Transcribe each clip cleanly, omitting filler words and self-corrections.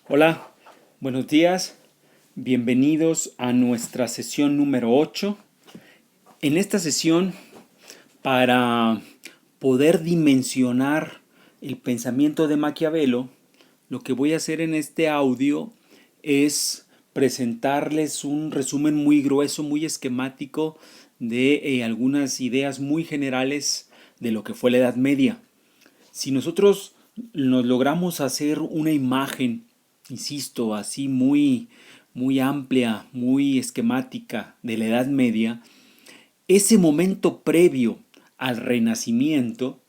Hola, buenos días, bienvenidos a nuestra sesión número 8. En esta sesión, para poder dimensionar el pensamiento de Maquiavelo, lo que voy a hacer en este audio es presentarles un resumen muy grueso, muy esquemático de algunas ideas muy generales de lo que fue la Edad Media. Si nosotros nos logramos hacer una imagen, insisto, así muy amplia, muy esquemática de la Edad Media, ese momento previo al Renacimiento,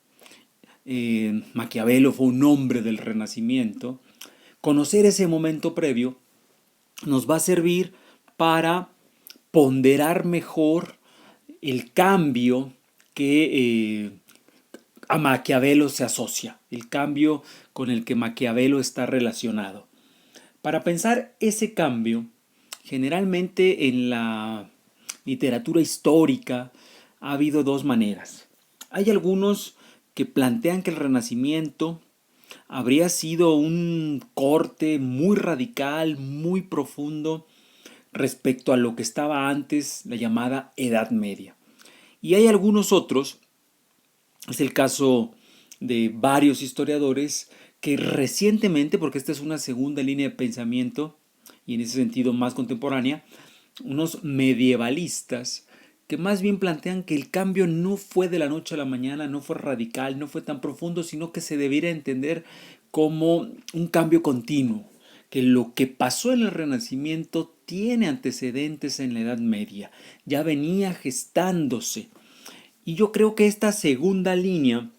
Maquiavelo fue un hombre del Renacimiento, conocer ese momento previo nos va a servir para ponderar mejor el cambio que a Maquiavelo se asocia, el cambio con el que Maquiavelo está relacionado. Para pensar ese cambio, generalmente en la literatura histórica ha habido dos maneras. Hay algunos que plantean que el Renacimiento habría sido un corte muy radical, muy profundo respecto a lo que estaba antes la llamada Edad Media. Y hay algunos otros, es el caso de varios historiadores que recientemente, porque esta es una segunda línea de pensamiento y en ese sentido más contemporánea, unos medievalistas que más bien plantean que el cambio no fue de la noche a la mañana, no fue radical, no fue tan profundo, sino que se debiera entender como un cambio continuo, que lo que pasó en el Renacimiento tiene antecedentes en la Edad Media, ya venía gestándose. Y yo creo que esta segunda línea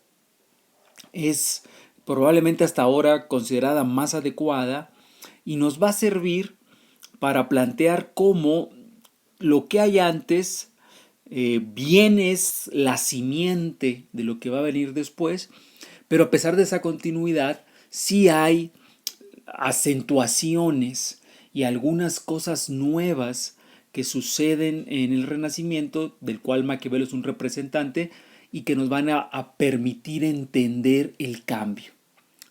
es probablemente hasta ahora considerada más adecuada y nos va a servir para plantear cómo lo que hay antes bien es la simiente de lo que va a venir después, pero a pesar de esa continuidad, sí hay acentuaciones y algunas cosas nuevas que suceden en el Renacimiento, del cual Maquiavelo es un representante, y que nos van a permitir entender el cambio.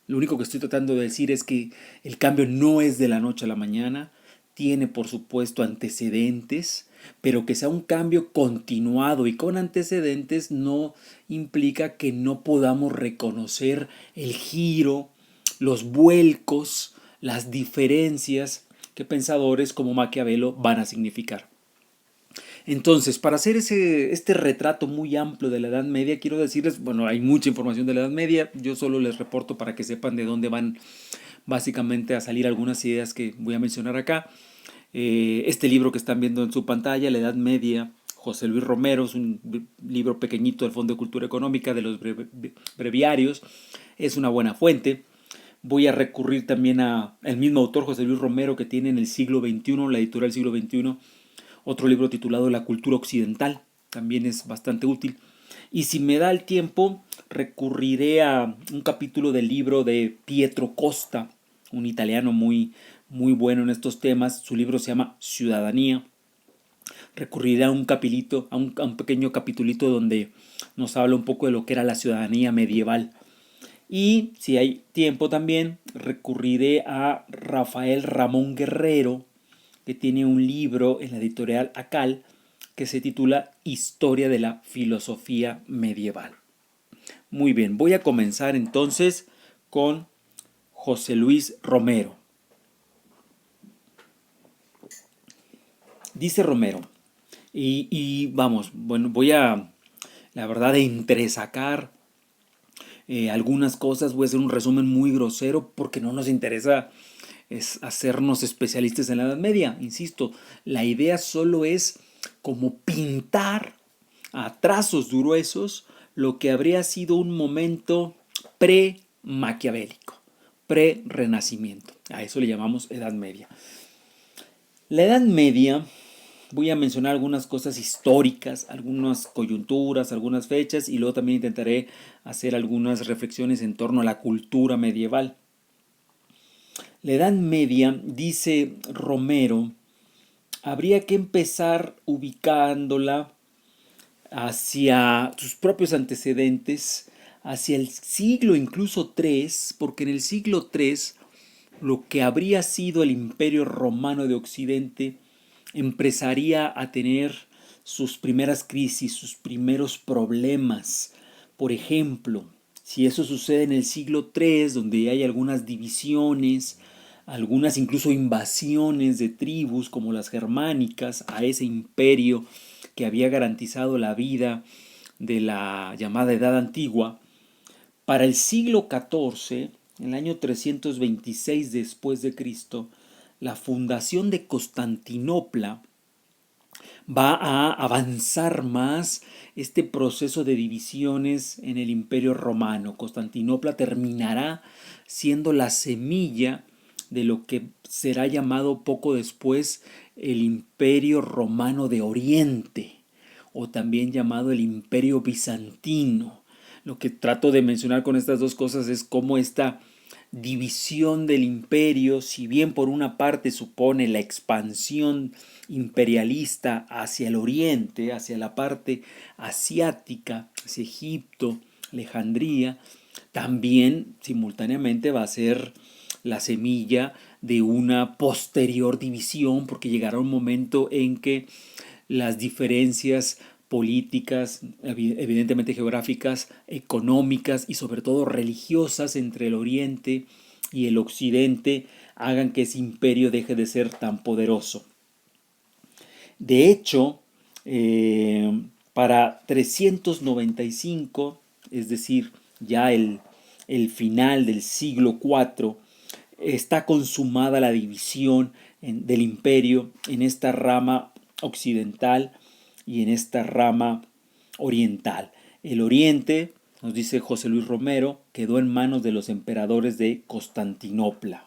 Lo único que estoy tratando de decir es que el cambio no es de la noche a la mañana, tiene por supuesto antecedentes, pero que sea un cambio continuado y con antecedentes no implica que no podamos reconocer el giro, los vuelcos, las diferencias que pensadores como Maquiavelo van a significar. Entonces, para hacer este retrato muy amplio de la Edad Media, quiero decirles, bueno, hay mucha información de la Edad Media, yo solo les reporto para que sepan de dónde van básicamente a salir algunas ideas que voy a mencionar acá. Este libro que están viendo en su pantalla, La Edad Media, José Luis Romero, es un libro pequeñito del Fondo de Cultura Económica, de los breviarios, es una buena fuente. Voy a recurrir también a el mismo autor, José Luis Romero, que tiene en el siglo XXI, la editorial siglo XXI, otro libro titulado La cultura occidental, también es bastante útil. Y si me da el tiempo, recurriré a un capítulo del libro de Pietro Costa, un italiano muy bueno en estos temas. Su libro se llama Ciudadanía. Recurriré a un capítulo, a un pequeño capitulito donde nos habla un poco de lo que era la ciudadanía medieval. Y si hay tiempo también, recurriré a Rafael Ramón Guerrero, que tiene un libro en la editorial Acal que se titula Historia de la filosofía medieval. Muy bien, voy a comenzar entonces con José Luis Romero. Dice Romero, y vamos, bueno, voy a, la verdad, a entresacar algunas cosas, voy a hacer un resumen muy grosero porque no nos interesa es hacernos especialistas en la Edad Media. Insisto, la idea solo es como pintar a trazos gruesos lo que habría sido un momento pre-maquiavélico, pre-renacimiento. A eso le llamamos Edad Media. La Edad Media, voy a mencionar algunas cosas históricas, algunas coyunturas, algunas fechas y luego también intentaré hacer algunas reflexiones en torno a la cultura medieval. La Edad Media, dice Romero, habría que empezar ubicándola hacia sus propios antecedentes, hacia el siglo incluso III, porque en el siglo III lo que habría sido el Imperio Romano de Occidente empezaría a tener sus primeras crisis, sus primeros problemas. Por ejemplo, si eso sucede en el siglo III, donde hay algunas divisiones, algunas incluso invasiones de tribus como las germánicas a ese imperio que había garantizado la vida de la llamada Edad Antigua, para el siglo XIV, en el año 326 después de Cristo, la fundación de Constantinopla va a avanzar más este proceso de divisiones en el Imperio Romano. Constantinopla terminará siendo la semilla de lo que será llamado poco después el Imperio Romano de Oriente, o también llamado el Imperio Bizantino. Lo que trato de mencionar con estas dos cosas es cómo esta división del imperio, si bien por una parte supone la expansión imperialista hacia el oriente, hacia la parte asiática, hacia Egipto, Alejandría, también simultáneamente va a ser la semilla de una posterior división, porque llegará un momento en que las diferencias políticas, evidentemente geográficas, económicas y sobre todo religiosas entre el Oriente y el Occidente hagan que ese imperio deje de ser tan poderoso. De hecho, para 395, es decir, ya el final del siglo IV, está consumada la división del imperio en esta rama occidental y en esta rama oriental. El oriente, nos dice José Luis Romero, quedó en manos de los emperadores de Constantinopla.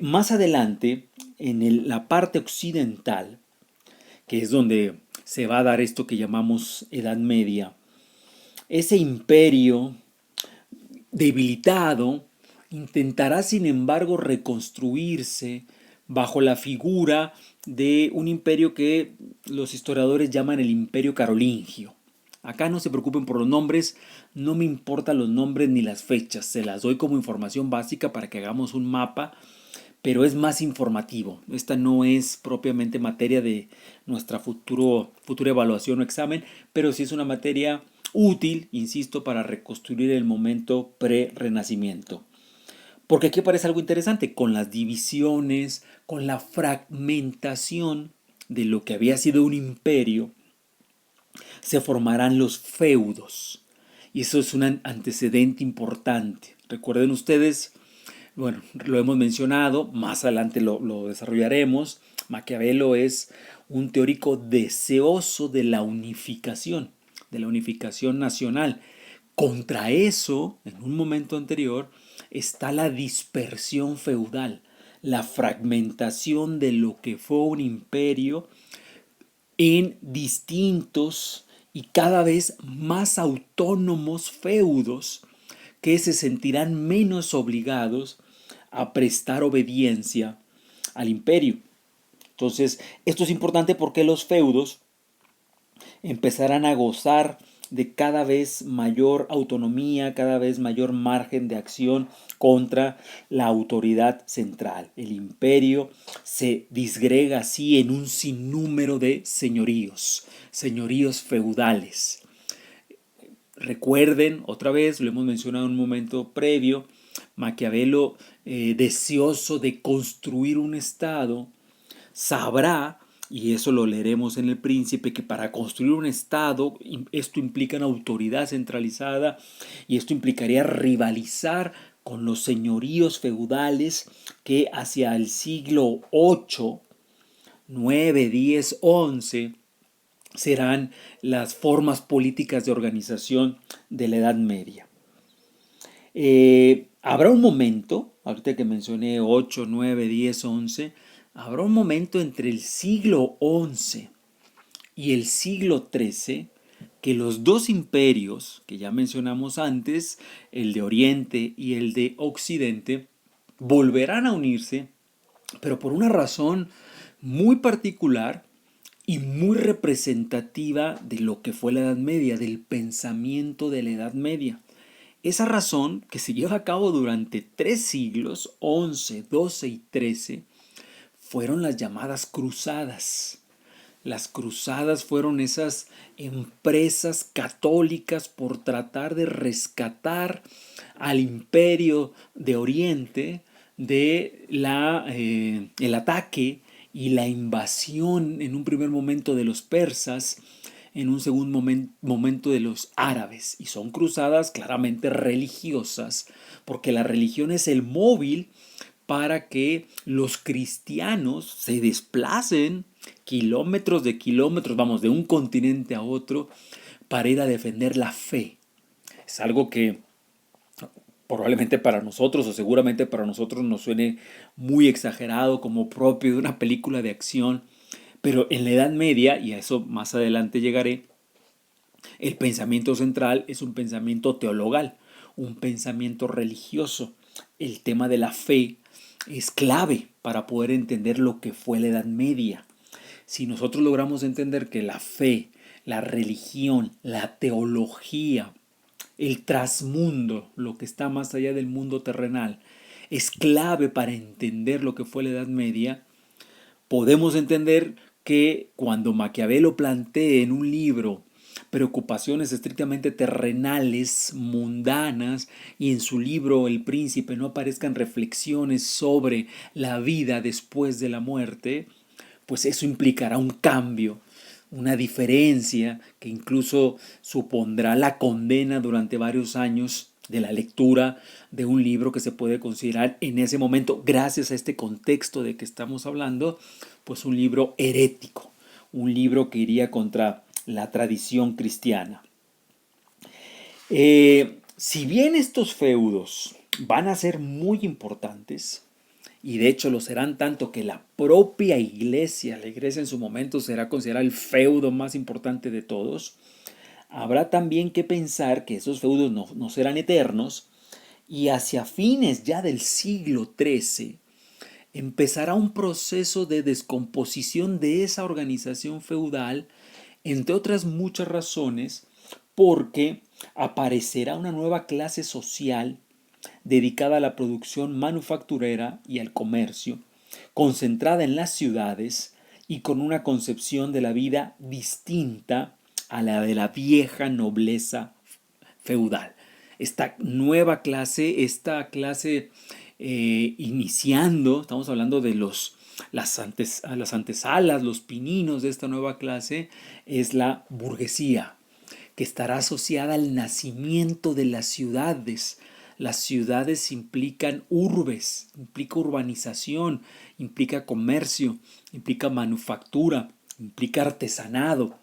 Más adelante, en la parte occidental, que es donde se va a dar esto que llamamos Edad Media, ese imperio debilitado intentará sin embargo reconstruirse bajo la figura de un imperio que los historiadores llaman el Imperio Carolingio. Acá no se preocupen por los nombres, no me importan los nombres ni las fechas, se las doy como información básica para que hagamos un mapa, pero es más informativo. Esta no es propiamente materia de nuestra futura evaluación o examen, pero sí es una materia útil, insisto, para reconstruir el momento pre-renacimiento. Porque aquí aparece algo interesante, con las divisiones, con la fragmentación de lo que había sido un imperio, se formarán los feudos. Y eso es un antecedente importante. Recuerden ustedes, bueno, lo hemos mencionado, más adelante lo desarrollaremos. Maquiavelo es un teórico deseoso de la unificación nacional. Contra eso, en un momento anterior, está la dispersión feudal, la fragmentación de lo que fue un imperio en distintos y cada vez más autónomos feudos que se sentirán menos obligados a prestar obediencia al imperio. Entonces, esto es importante porque los feudos empezarán a gozar de cada vez mayor autonomía, cada vez mayor margen de acción contra la autoridad central. El imperio se disgrega así en un sinnúmero de señoríos feudales. Recuerden, otra vez, lo hemos mencionado en un momento previo, Maquiavelo, deseoso de construir un Estado, sabrá, y eso lo leeremos en El Príncipe, que para construir un Estado esto implica una autoridad centralizada y esto implicaría rivalizar con los señoríos feudales que hacia el siglo VIII, 9, 10, 11 serán las formas políticas de organización de la Edad Media. Habrá un momento, ahorita que mencioné 8, 9, 10, 11, habrá un momento entre el siglo XI y el siglo XIII que los dos imperios que ya mencionamos antes, el de Oriente y el de Occidente, volverán a unirse, pero por una razón muy particular y muy representativa de lo que fue la Edad Media, del pensamiento de la Edad Media. Esa razón, que se lleva a cabo durante 3 siglos, 11, 12 y 13, fueron las llamadas cruzadas. Las cruzadas fueron esas empresas católicas por tratar de rescatar al imperio de Oriente de el ataque y la invasión en un primer momento de los persas, en un segundo momento de los árabes. Y son cruzadas claramente religiosas, porque la religión es el móvil para que los cristianos se desplacen kilómetros de kilómetros, vamos, de un continente a otro, para ir a defender la fe. Es algo que probablemente para nosotros o seguramente para nosotros nos suene muy exagerado, como propio de una película de acción, pero en la Edad Media, y a eso más adelante llegaré, el pensamiento central es un pensamiento teologal, un pensamiento religioso. El tema de la fe es clave para poder entender lo que fue la Edad Media. Si nosotros logramos entender que la fe, la religión, la teología, el trasmundo, lo que está más allá del mundo terrenal, es clave para entender lo que fue la Edad Media, podemos entender que cuando Maquiavelo plantea en un libro preocupaciones estrictamente terrenales, mundanas, y en su libro El Príncipe no aparezcan reflexiones sobre la vida después de la muerte, pues eso implicará un cambio, una diferencia que incluso supondrá la condena durante varios años de la lectura de un libro que se puede considerar en ese momento, gracias a este contexto de que estamos hablando, pues un libro herético, un libro que iría contra la tradición cristiana. Si bien estos feudos van a ser muy importantes, y de hecho lo serán tanto que la propia iglesia, la iglesia en su momento será considerada el feudo más importante de todos, habrá también que pensar que esos feudos no serán eternos y hacia fines ya del siglo XIII empezará un proceso de descomposición de esa organización feudal, entre otras muchas razones, porque aparecerá una nueva clase social dedicada a la producción manufacturera y al comercio, concentrada en las ciudades y con una concepción de la vida distinta a la de la vieja nobleza feudal. Esta nueva clase, iniciando, estamos hablando de las antesalas, los pininos de esta nueva clase, es la burguesía, que estará asociada al nacimiento de las ciudades. Las ciudades implican urbes, implica urbanización, implica comercio, implica manufactura, implica artesanado.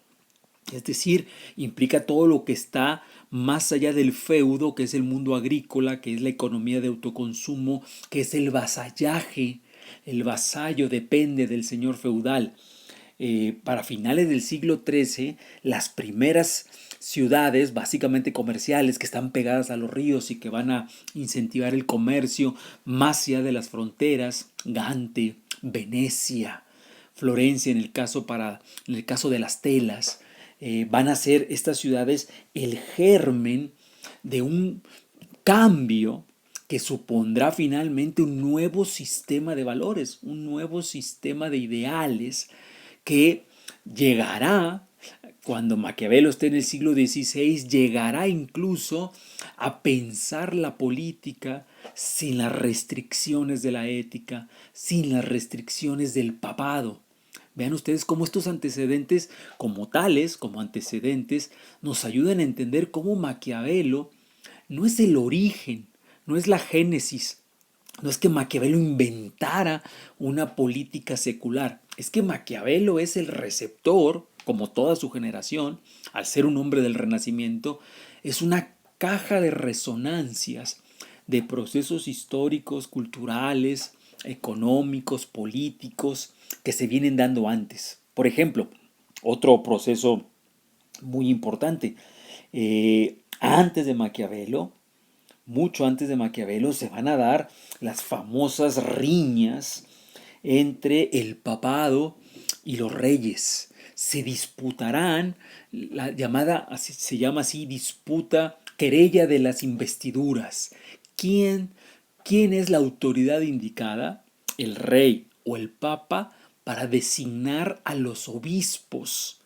Es decir, implica todo lo que está más allá del feudo, que es el mundo agrícola, que es la economía de autoconsumo, que es el vasallaje. El vasallo depende del señor feudal. Para finales del siglo XIII, las primeras ciudades básicamente comerciales que están pegadas a los ríos y que van a incentivar el comercio más allá de las fronteras, Gante, Venecia, Florencia en el caso de las telas, van a ser estas ciudades el germen de un cambio que supondrá finalmente un nuevo sistema de valores, un nuevo sistema de ideales que llegará, cuando Maquiavelo esté en el siglo XVI, llegará incluso a pensar la política sin las restricciones de la ética, sin las restricciones del papado. Vean ustedes cómo estos antecedentes, como tales, como antecedentes, nos ayudan a entender cómo Maquiavelo no es el origen, no es la génesis, no es que Maquiavelo inventara una política secular, es que Maquiavelo es el receptor, como toda su generación, al ser un hombre del Renacimiento, es una caja de resonancias de procesos históricos, culturales, económicos, políticos, que se vienen dando antes. Por ejemplo, otro proceso muy importante, antes de Maquiavelo, mucho antes de Maquiavelo, se van a dar las famosas riñas entre el papado y los reyes. Se disputarán la llamada, se llama así, disputa querella de las investiduras. ¿Quién, quién es la autoridad indicada? El rey o el papa para designar a los obispos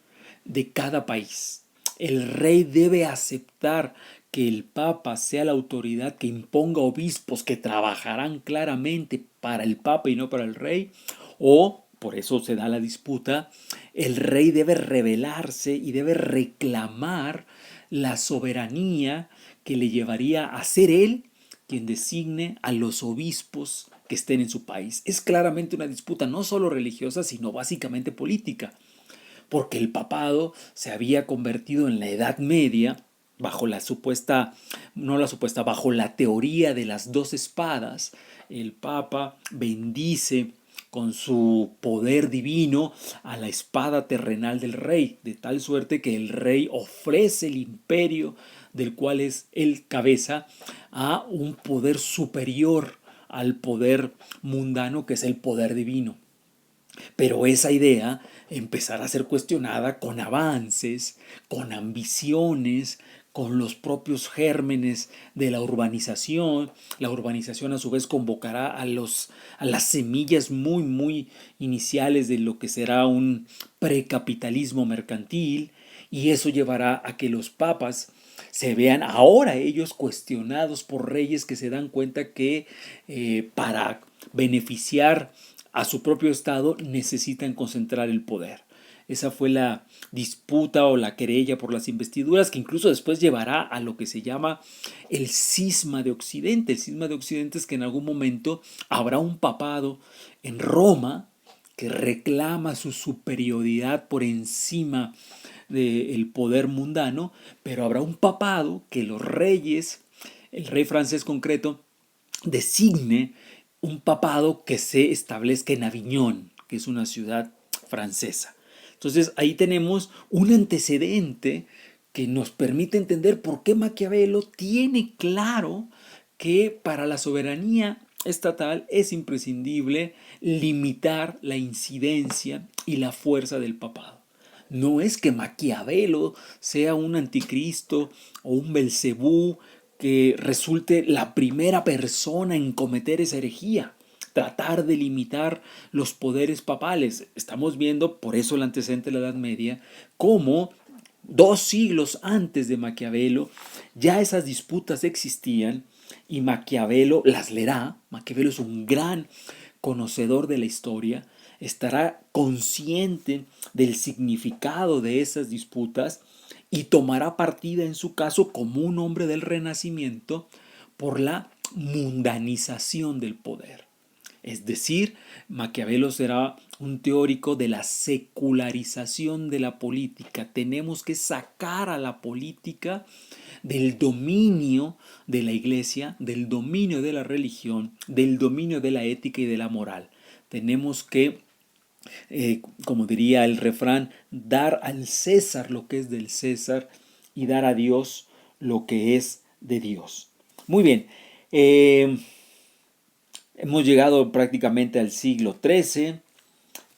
de cada país. El rey debe aceptar que el papa sea la autoridad que imponga obispos que trabajarán claramente para el papa y no para el rey, o, por eso se da la disputa, el rey debe rebelarse y debe reclamar la soberanía que le llevaría a ser él quien designe a los obispos que estén en su país. Es claramente una disputa no solo religiosa, sino básicamente política, porque el papado se había convertido en la Edad Media bajo la supuesta, no la supuesta, bajo la teoría de las dos espadas. El papa bendice con su poder divino a la espada terrenal del rey, de tal suerte que el rey ofrece el imperio del cual es el cabeza a un poder superior al poder mundano que es el poder divino. Pero esa idea empezará a ser cuestionada con avances, con ambiciones, con los propios gérmenes de la urbanización. La urbanización a su vez convocará a las semillas muy iniciales de lo que será un precapitalismo mercantil, y eso llevará a que los papas se vean ahora ellos cuestionados por reyes que se dan cuenta que para beneficiar a su propio estado necesitan concentrar el poder. Esa fue la disputa o la querella por las investiduras, que incluso después llevará a lo que se llama el cisma de Occidente. El cisma de Occidente es que en algún momento habrá un papado en Roma que reclama su superioridad por encima del poder mundano, pero habrá un papado que los reyes, el rey francés concreto, designe un papado que se establezca en Aviñón, que es una ciudad francesa. Entonces ahí tenemos un antecedente que nos permite entender por qué Maquiavelo tiene claro que para la soberanía estatal es imprescindible limitar la incidencia y la fuerza del papado. No es que Maquiavelo sea un anticristo o un Belcebú que resulte la primera persona en cometer esa herejía, tratar de limitar los poderes papales. Estamos viendo, por eso el antecedente de la Edad Media, cómo 2 siglos antes de Maquiavelo ya esas disputas existían y Maquiavelo las leerá. Maquiavelo es un gran conocedor de la historia, estará consciente del significado de esas disputas y tomará partida en su caso como un hombre del Renacimiento por la mundanización del poder. Es decir, Maquiavelo será un teórico de la secularización de la política. Tenemos que sacar a la política del dominio de la iglesia, del dominio de la religión, del dominio de la ética y de la moral. Tenemos que, como diría el refrán, dar al César lo que es del César y dar a Dios lo que es de Dios. Muy bien, hemos llegado prácticamente al siglo XIII.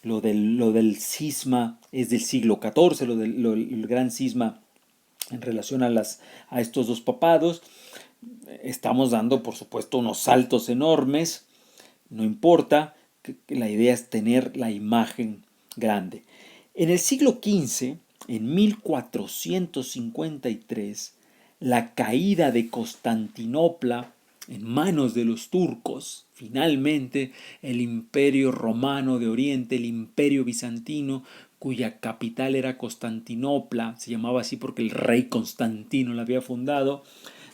Lo del cisma es del siglo XIV, el gran cisma en relación a estos dos papados. Estamos dando, por supuesto, unos saltos enormes. No importa, la idea es tener la imagen grande. En el siglo XV, en 1453, la caída de Constantinopla en manos de los turcos, finalmente el imperio romano de Oriente, el imperio bizantino, cuya capital era Constantinopla, se llamaba así porque el rey Constantino la había fundado,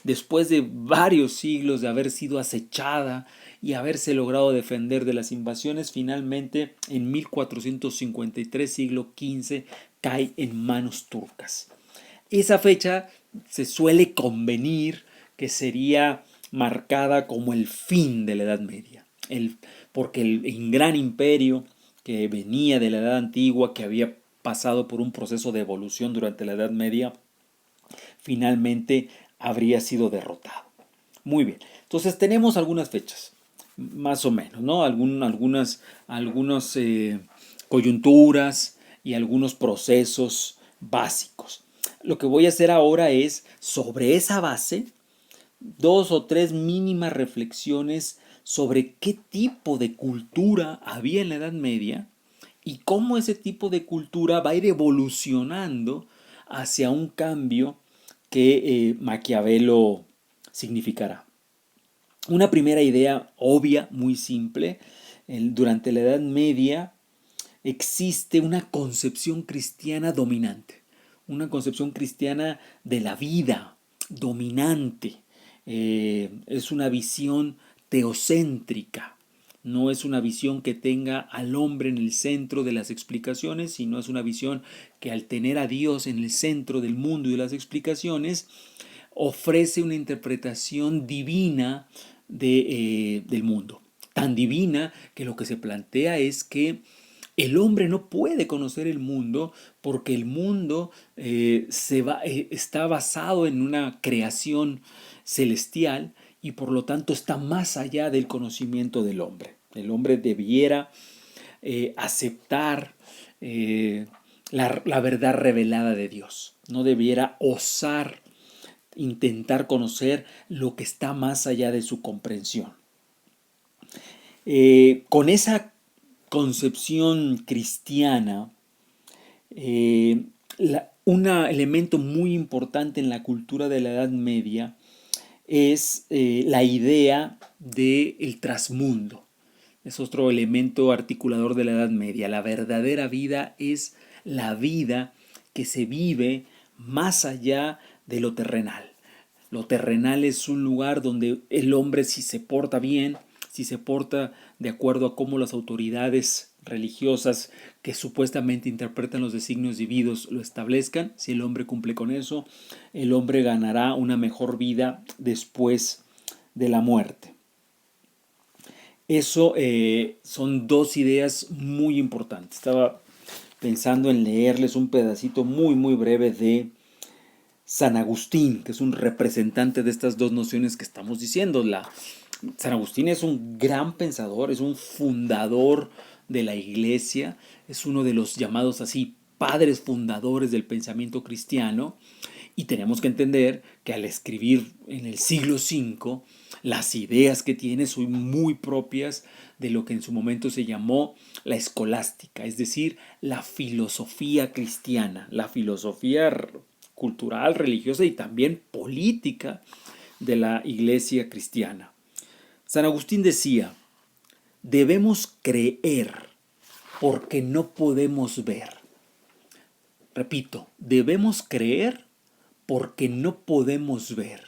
después de varios siglos de haber sido acechada y haberse logrado defender de las invasiones, finalmente en 1453, siglo XV, cae en manos turcas. Esa fecha se suele convenir que sería marcada como el fin de la Edad Media, porque el gran imperio que venía de la Edad Antigua, que había pasado por un proceso de evolución durante la Edad Media, finalmente habría sido derrotado. Muy bien, entonces tenemos algunas fechas, más o menos, ¿no? Algunas coyunturas y algunos procesos básicos. Lo que voy a hacer ahora es, sobre esa base, 2 o 3 mínimas reflexiones sobre qué tipo de cultura había en la Edad Media y cómo ese tipo de cultura va a ir evolucionando hacia un cambio que Maquiavelo significará. Una primera idea obvia, muy simple, durante la Edad Media existe una concepción cristiana dominante, una concepción cristiana de la vida dominante. Es una visión teocéntrica, no es una visión que tenga al hombre en el centro de las explicaciones, sino es una visión que al tener a Dios en el centro del mundo y de las explicaciones, ofrece una interpretación divina del mundo. Tan divina que lo que se plantea es que el hombre no puede conocer el mundo porque el mundo está basado en una creación celestial y por lo tanto está más allá del conocimiento del hombre. El hombre debiera aceptar la verdad revelada de Dios. No debiera osar intentar conocer lo que está más allá de su comprensión. Con esa concepción cristiana, un elemento muy importante en la cultura de la Edad Media es la idea del trasmundo. Es otro elemento articulador de la Edad Media. La verdadera vida es la vida que se vive más allá de lo terrenal. Lo terrenal es un lugar donde el hombre, si se porta bien, si se porta de acuerdo a cómo las autoridades religiosas que supuestamente interpretan los designios divinos lo establezcan, si el hombre cumple con eso, el hombre ganará una mejor vida después de la muerte. Eso son dos ideas muy importantes. Estaba pensando en leerles un pedacito muy muy breve de San Agustín, que es un representante de estas dos nociones que estamos diciendo. San Agustín es un gran pensador, es un fundador de la iglesia, es uno de los llamados así padres fundadores del pensamiento cristiano, y tenemos que entender que al escribir en el siglo V, las ideas que tiene son muy propias de lo que en su momento se llamó la escolástica, es decir, la filosofía cristiana, la filosofía cultural, religiosa y también política de la iglesia cristiana. San Agustín decía, debemos creer porque no podemos ver. Repito, debemos creer porque no podemos ver.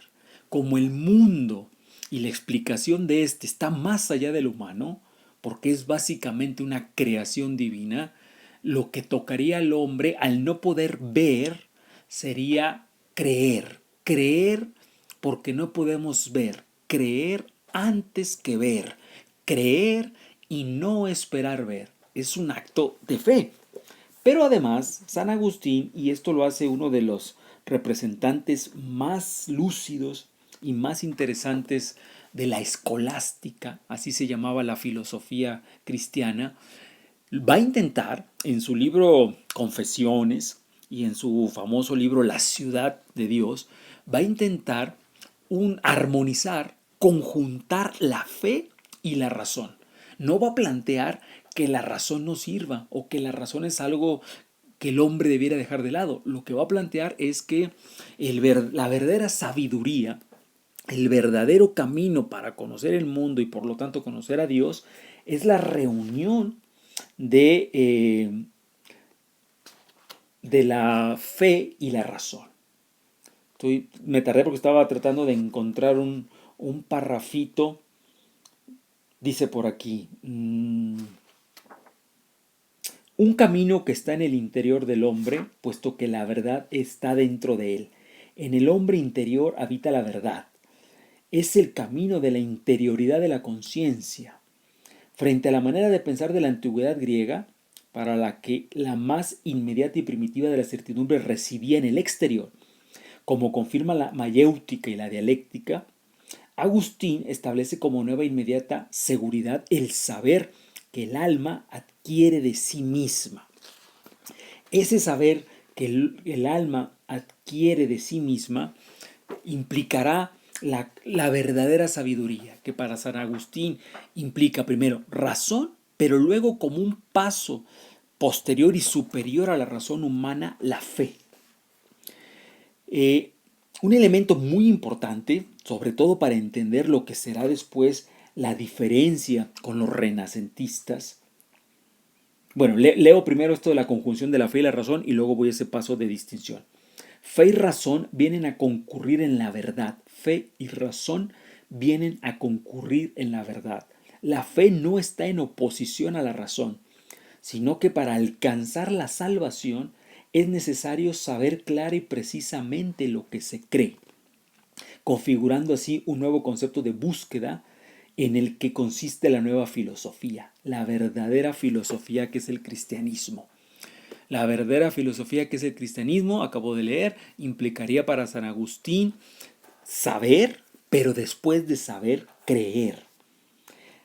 Como el mundo y la explicación de este está más allá del humano, porque es básicamente una creación divina, lo que tocaría al hombre al no poder ver sería creer. Creer porque no podemos ver. Creer antes que ver. Creer y no esperar ver. Es un acto de fe. Pero además, San Agustín, y esto lo hace uno de los representantes más lúcidos y más interesantes de la escolástica, así se llamaba la filosofía cristiana, va a intentar en su libro Confesiones y en su famoso libro La ciudad de Dios, va a intentar armonizar, conjuntar la fe y la razón. No va a plantear que la razón no sirva o que la razón es algo que el hombre debiera dejar de lado. Lo que va a plantear es que la verdadera sabiduría, el verdadero camino para conocer el mundo y por lo tanto conocer a Dios, es la reunión de la fe y la razón. Me tardé porque estaba tratando de encontrar un parrafito. Dice por aquí, un camino que está en el interior del hombre, puesto que la verdad está dentro de él. En el hombre interior habita la verdad. Es el camino de la interioridad de la conciencia. Frente a la manera de pensar de la antigüedad griega, para la que la más inmediata y primitiva de las certidumbres residía en el exterior, como confirma la mayéutica y la dialéctica, Agustín establece como nueva inmediata seguridad el saber que el alma adquiere de sí misma. Ese saber que el alma adquiere de sí misma implicará la verdadera sabiduría, que para San Agustín implica primero razón, pero luego como un paso posterior y superior a la razón humana, la fe. Un elemento muy importante, sobre todo para entender lo que será después la diferencia con los renacentistas. Bueno, leo primero esto de la conjunción de la fe y la razón y luego voy a ese paso de distinción. Fe y razón vienen a concurrir en la verdad. Fe y razón vienen a concurrir en la verdad. La fe no está en oposición a la razón, sino que para alcanzar la salvación es necesario saber clara y precisamente lo que se cree, configurando así un nuevo concepto de búsqueda en el que consiste la nueva filosofía, la verdadera filosofía que es el cristianismo. La verdadera filosofía que es el cristianismo, acabo de leer, implicaría para San Agustín saber, pero después de saber, creer.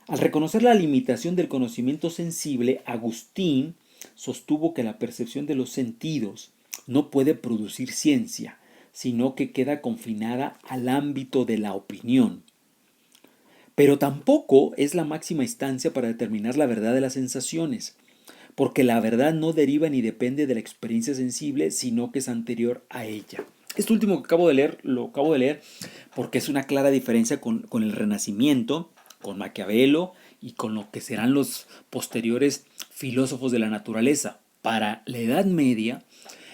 Al reconocer la limitación del conocimiento sensible, Agustín sostuvo que la percepción de los sentidos no puede producir ciencia, sino que queda confinada al ámbito de la opinión. Pero tampoco es la máxima instancia para determinar la verdad de las sensaciones, porque la verdad no deriva ni depende de la experiencia sensible, sino que es anterior a ella. Esto último que acabo de leer, lo acabo de leer porque es una clara diferencia con el Renacimiento, con Maquiavelo y con lo que serán los posteriores filósofos de la naturaleza. Para la Edad Media,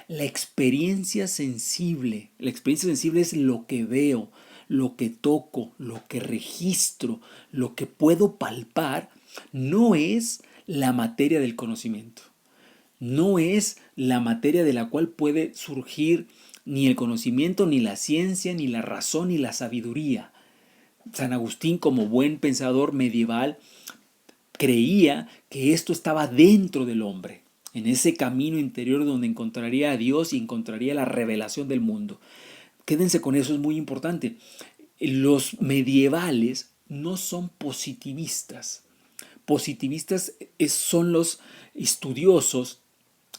la experiencia sensible es lo que veo, lo que toco, lo que registro, lo que puedo palpar, no es la materia del conocimiento. No es la materia de la cual puede surgir ni el conocimiento, ni la ciencia, ni la razón, ni la sabiduría. San Agustín, como buen pensador medieval, creía que esto estaba dentro del hombre, en ese camino interior donde encontraría a Dios y encontraría la revelación del mundo. Quédense con eso, es muy importante. Los medievales no son positivistas. Positivistas son los estudiosos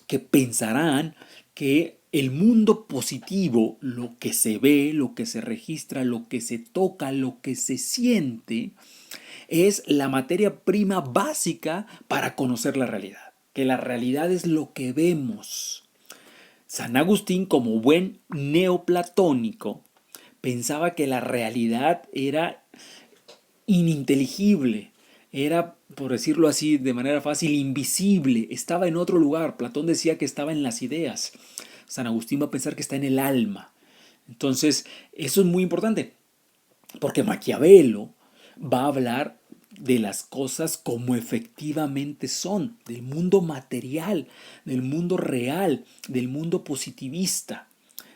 que pensarán que el mundo positivo, lo que se ve, lo que se registra, lo que se toca, lo que se siente, es la materia prima básica para conocer la realidad. Que la realidad es lo que vemos. San Agustín, como buen neoplatónico, pensaba que la realidad era ininteligible, era, por decirlo así de manera fácil, invisible, estaba en otro lugar. Platón decía que estaba en las ideas. San Agustín va a pensar que está en el alma. Entonces, eso es muy importante, porque Maquiavelo va a hablar de las cosas como efectivamente son, del mundo material, del mundo real, del mundo positivista.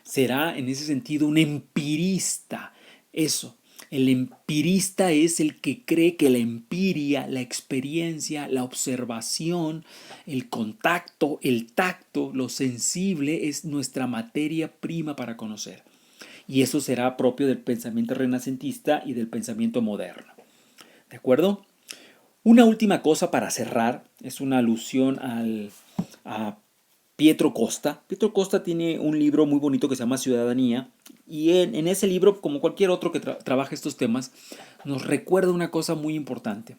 Será en ese sentido un empirista. Eso, el empirista es el que cree que la empiria, la experiencia, la observación, el contacto, el tacto, lo sensible es nuestra materia prima para conocer. Y eso será propio del pensamiento renacentista y del pensamiento moderno. ¿De acuerdo? Una última cosa para cerrar, es una alusión a Pietro Costa. Pietro Costa tiene un libro muy bonito que se llama Ciudadanía, y en ese libro, como cualquier otro que trabaja estos temas, nos recuerda una cosa muy importante.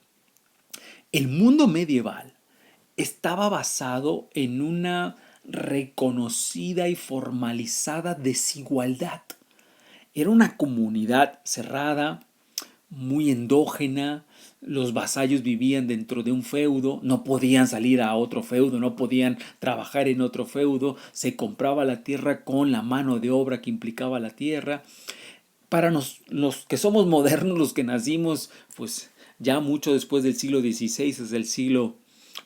El mundo medieval estaba basado en una reconocida y formalizada desigualdad. Era una comunidad cerrada, muy endógena. Los vasallos vivían dentro de un feudo, no podían salir a otro feudo, no podían trabajar en otro feudo, se compraba la tierra con la mano de obra que implicaba la tierra. Para los que somos modernos, los que nacimos pues ya mucho después del siglo XVI, desde el siglo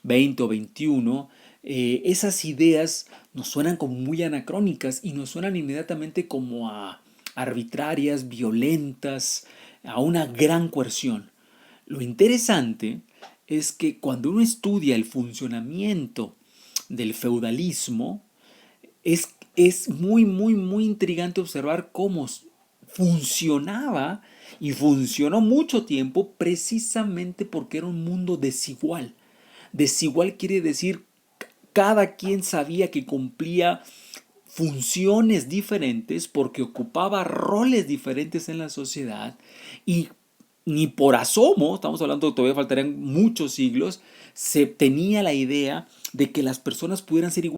XX o XXI, esas ideas nos suenan como muy anacrónicas y nos suenan inmediatamente como a arbitrarias, violentas, a una gran coerción. Lo interesante es que cuando uno estudia el funcionamiento del feudalismo, es muy, muy, muy intrigante observar cómo funcionaba y funcionó mucho tiempo precisamente porque era un mundo desigual. Desigual quiere decir cada quien sabía que cumplía funciones diferentes porque ocupaba roles diferentes en la sociedad y ni por asomo, estamos hablando todavía faltarían muchos siglos, se tenía la idea de que las personas pudieran ser iguales.